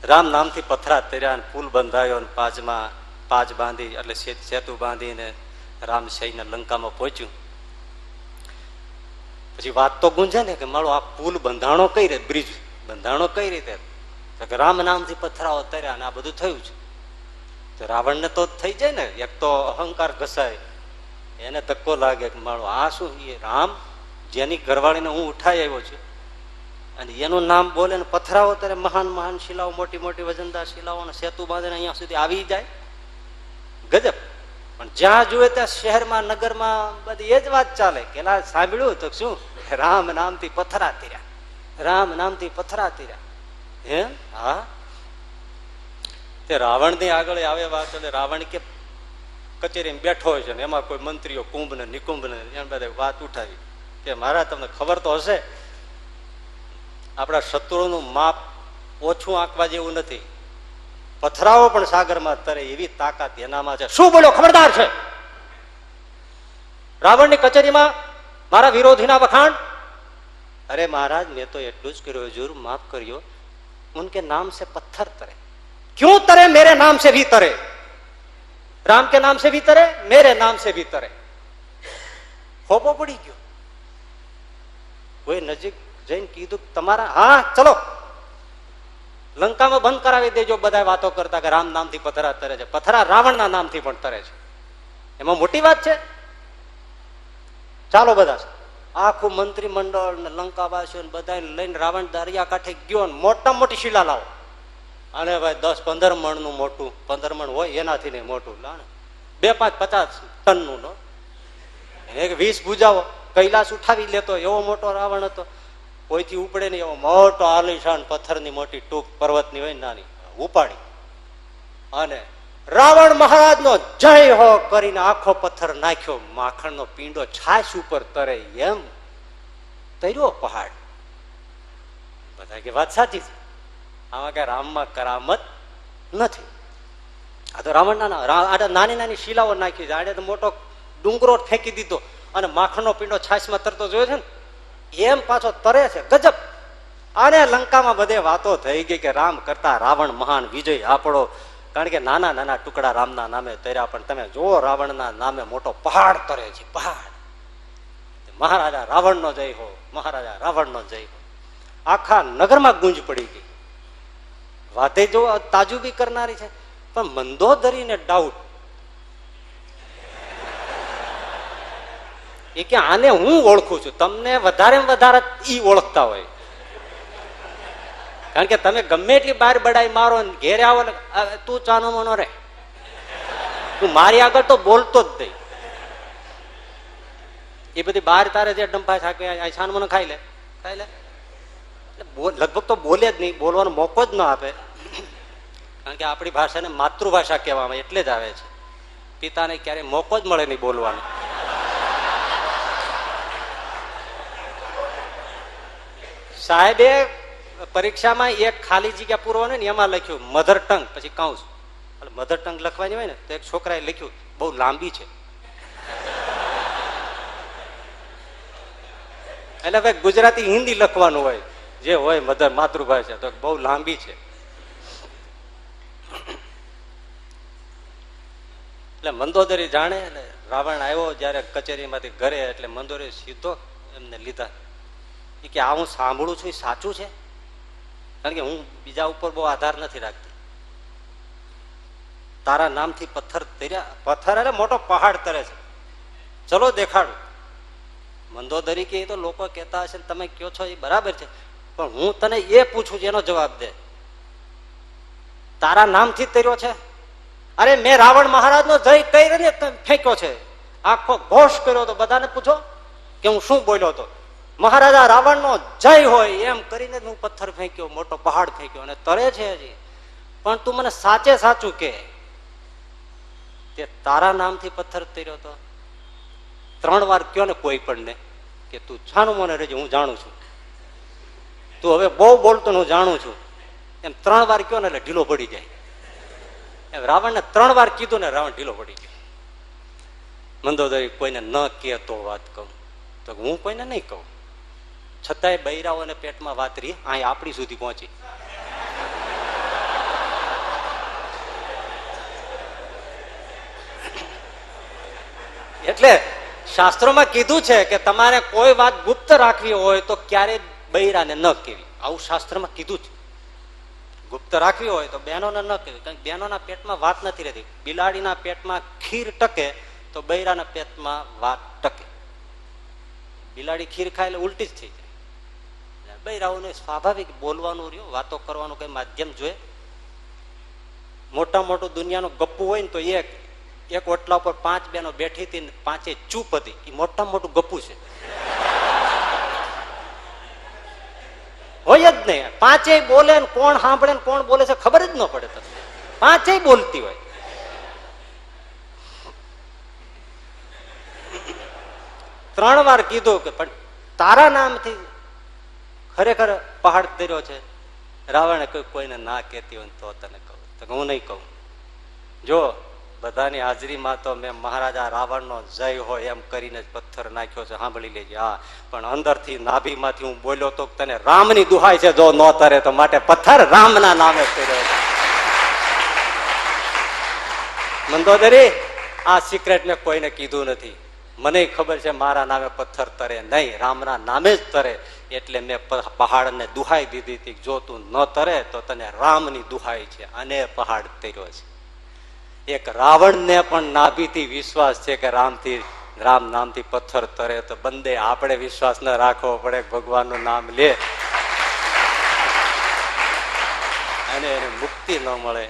રામ નામથી પથરા તર્યા, પુલ બંધાયો, પાજ બાંધી એટલે સેતુ બાંધીને રામ સૈન્ય લંકામાં પહોંચ્યું. પછી વાત તો ગુંજે ને કે મારો આ પુલ બંધાણો કઈ રીતે, બ્રિજ બંધાણો કઈ રીતે? રામ નામથી પથરાઓ તર્યા ને આ બધું થયું છે. તો રાવણને તો થઈ જાય ને, એક તો અહંકાર ઘસાય, એને ધક્કો લાગે કે મારો આ શું, એ રામ જેની ઘરવાળીને હું ઉઠાઈ આવ્યો છું અને એનું નામ બોલે ને પથરાવો ત્યારે મહાન મહાન શિલાઓ, મોટી મોટી વજનદાર શિલાઓ સેતુ બાંધીને અહીંયા સુધી આવી જાય, ગજબ. પણ જ્યાં જુએ ત્યાં શહેરમાં નગરમાં બધી એ જ વાત ચાલે કે સાંભળ્યું તો શું, રામ નામથી પથરા તીર્યા, રામ નામથી પથરા તીર્યા. હે હા, તે રાવણ ની આગળ આવે વાત, એટલે રાવણ કે કચેરીમાં બેઠો હોય છે ને એમાં કોઈ મંત્રીઓ કુંભ ને નિકુંભ ને એમ બધા વાત ઉઠાવી કે મારા તમને ખબર તો હશે આપણા શત્રુનું માપ ઓછું આંકવા જેવું નથી, પથરાઓ પણ સાગરમાં તરે એવી તાકાત એનામાં છે. શું બોલો, ખબરદાર છે? રાવણની કચેરીમાં મારા વિરોધીના વખાણ. અરે મહારાજ મેં તો એટલું જ કર્યું, હજુર માફ કર્યો, ઉનકે નામ से पत्थर तरे. क्यों तरे? मेरे नाम से भी तरे, राम के नाम से भी तरे, मेरे नाम से भी तरे. ખોબો પડી ગયો. કોઈ નજીક જઈને કીધું તમારા, હા ચલો લંકામાં બંધ કરાવી દેજો બધા વાતો કરતા કે રામ નામથી પથરા તરે છે. પથરા રાવણના નામથી પણ તરે છે, એમાં મોટી વાત છે. ચાલો બધા, આખું મંત્રી મંડળ ને લંકાવાસીઓ બધા લઈને રાવણ દરિયા કાંઠે ગયો. મોટા મોટી શિલા લાવો, અને ભાઈ 10-15 મણનું મોટું, 15 મણ હોય એનાથી નહીં મોટું, 2-5-50 ટનનું નો, 20 ભુજાઓ, કૈલાસ ઉઠાવી લેતો એવો મોટો રાવણ હતો. કોઈથી ઉપડે નહીં એવો મોટો આલિશાન પથ્થરની મોટી ટૂંક પર્વતની હોય નાની ઉપાડી અને રાવણ મહારાજ નો જય હો કરીને આખો પથ્થર નાખ્યો. માખણનો પીંડો છાશ ઉપર તરે એમ તર્યો પહાડ. બધા કે વાત સાચી છે, આમાં કઈ રામમાં કરામત નથી. આ તો રાવણના નાની નાની શિલાઓ નાખી છે, આડે તો મોટો ડુંગરો ફેંકી દીધો અને માખણનો પીંડો છાશમાં તરતો જોયો છે ને એમ પાછો તરે છે, ગજબ. અને લંકામાં બધે વાતો થઈ ગઈ કે રામ કરતા રાવણ મહાન, વિજય આપણો. કારણ કે નાના નાના ટુકડા રામના નામે તર્યા, પણ તમે જુઓ રાવણના નામે મોટો પહાડ તરે છે, પહાડ. મહારાજા રાવણનો જય હો, મહારાજા રાવણનો જય હો. આખા નગરમાં ગુંજ પડી ગઈ. વાતે જો તાજુબી કરનારી છે. પણ મંદોદરીને ડાઉટ એ કે આને હું ઓળખું છું, તમને વધારે વધારે ઈ ઓળખતા હોય. કારણ કે તમે ગમે એટલી બાર બડાઈ મારો ઘેરે આવો, તું ચાનો મનો રે, તું મારી આગળ તો બોલતો જ નહીં. એ બધી બહાર તારે જે ડંફા થાકે છાન મનો ખાઈ લે, ખાઈ લે, લગભગ તો બોલે જ નહીં, બોલવાનો મોકો જ ન આપે. કારણ કે આપણી ભાષાને માતૃભાષા કહેવામાં એટલે જ આવે છે. પિતાને ક્યારેય મોકો જ મળે નહીં બોલવાનો. સાહેબે પરીક્ષામાં એક ખાલી જગ્યા પૂરવાની ને એમાં લખ્યું મધર ટંગ, પછી કૌંસ. મધર ટંગ લખવાની હોય ને તો એક છોકરાએ લખ્યું બહુ લાંબી છે. એટલે ભાઈ ગુજરાતી હિન્દી લખવાનું હોય, જે હોય મધર માતૃભાષા, તો બહુ લાંબી છે. એટલે મંદોદરી જાણે. એટલે રાવણ આવ્યો જયારે કચેરીમાંથી ઘરે, એટલે મંદોદરી સીધો એમને લીધા. કે આ હું સાંભળું છું એ સાચું છે? કારણ કે હું બીજા ઉપર બહુ આધાર નથી રાખતી. તારા નામથી પથ્થર તર્યા, પથ્થર એટલે મોટો પહાડ તરે છે, ચલો દેખાડું. મંદોદરી કે એ તો લોકો કહેતા હશે તમે કયો છો એ બરાબર છે, પણ હું તને એ પૂછું છું એનો જવાબ દે. તારા નામથી તર્યો છે? અરે મેં રાવણ મહારાજ નો જય કરીને ફેંક્યો છે, આખો ઘોષ કર્યો તો બધાને પૂછો કે હું શું બોલ્યો હતો. મહારાજા રાવણ નો જય હોય એમ કરીને હું પથ્થર ફેંક્યો, મોટો પહાડ ફેંક્યો અને તરે છે હજી. પણ તું મને સાચે સાચું કે તે તારા નામથી પથ્થર તર્યો તો? 3 વાર કયો ને કોઈ પણ ને કે તું છાનું મને રહેજે, હું જાણું છું. તું હવે બહુ બોલતો હું જાણું છું એમ 3 વાર કયો ને એટલે ઢીલો પડી જાય. એમ રાવણને 3 વાર કીધું ને રાવણ ઢીલો પડી ગયો. મંદોદરી કોઈને ન કે તો વાત કહું તો હું કોઈને નહીં કહું, છતાંય બૈરાઓને પેટમાં વાત રહી, અહીં આપણી સુધી પહોંચી. એટલે શાસ્ત્રોમાં કીધું છે કે તમારે કોઈ વાત ગુપ્ત રાખવી હોય તો ક્યારેય બૈરાને ન કહેવી, આવું શાસ્ત્રમાં કીધું છે. ગુપ્ત રાખવી હોય તો બહેનોને ન કહેવી, કારણ કે બહેનોના પેટમાં વાત નથી રહેતી. બિલાડીના પેટમાં ખીર ટકે તો બૈરાના પેટમાં વાત ટકે. બિલાડી ખીર ખાય એટલે ઉલટી જ થઈ જાય. બૈરાઓને સ્વાભાવિક બોલવાનું રહ્યું, વાતો કરવાનું કઈ માધ્યમ જોઈએ. મોટા મોટું દુનિયાનું ગપ્પુ હોય ને તો એક ઓટલા ઉપર 5 બહેનો બેઠી હતી, 5 ચૂપ હતી. એ મોટા મોટું ગપ્પુ છે, હોય જ નહીં. 5 બોલે ને કોણ સાંભળે ને કોણ બોલે છે ખબર જ ન પડે. તમને 5 બોલતી હોય. ત્રણ વાર કીધું કે પણ તારા નામથી ખરેખર પહાડ તર્યો છે. રાવણે કોઈને ના કહેતી હોય તો તને કહું, તો હું નહીં કહું. જો બધાની હાજરીમાં તો મેં મહારાજા રાવણનો જય હોય એમ કરીને જ પથ્થર નાખ્યો છે, સાંભળી લેજે. હા, પણ અંદરથી નાભીમાંથી હું બોલ્યો તો તને રામની દુહાઈ છે, જો ન તરે તો માટે પથ્થર રામના નામે કર્યો છે. મંદોદરી, આ સિક્રેટ મેં કોઈને કીધું નથી. મને ખબર છે મારા નામે પથ્થર તરે નહીં, રામના નામે જ તરે. એટલે મેં પહાડને દુહાઈ દીધી હતી, જો તું ન તરે તો તને રામની દુહાઈ છે, અને પહાડ તર્યો છે. એક રાવણને પણ નાભીથી વિશ્વાસ છે કે રામ નામથી પથ્થર તરે, તો બંદે આપણે વિશ્વાસ ન રાખવો પડે. ભગવાનનું નામ લે અને એને મુક્તિ ન મળે.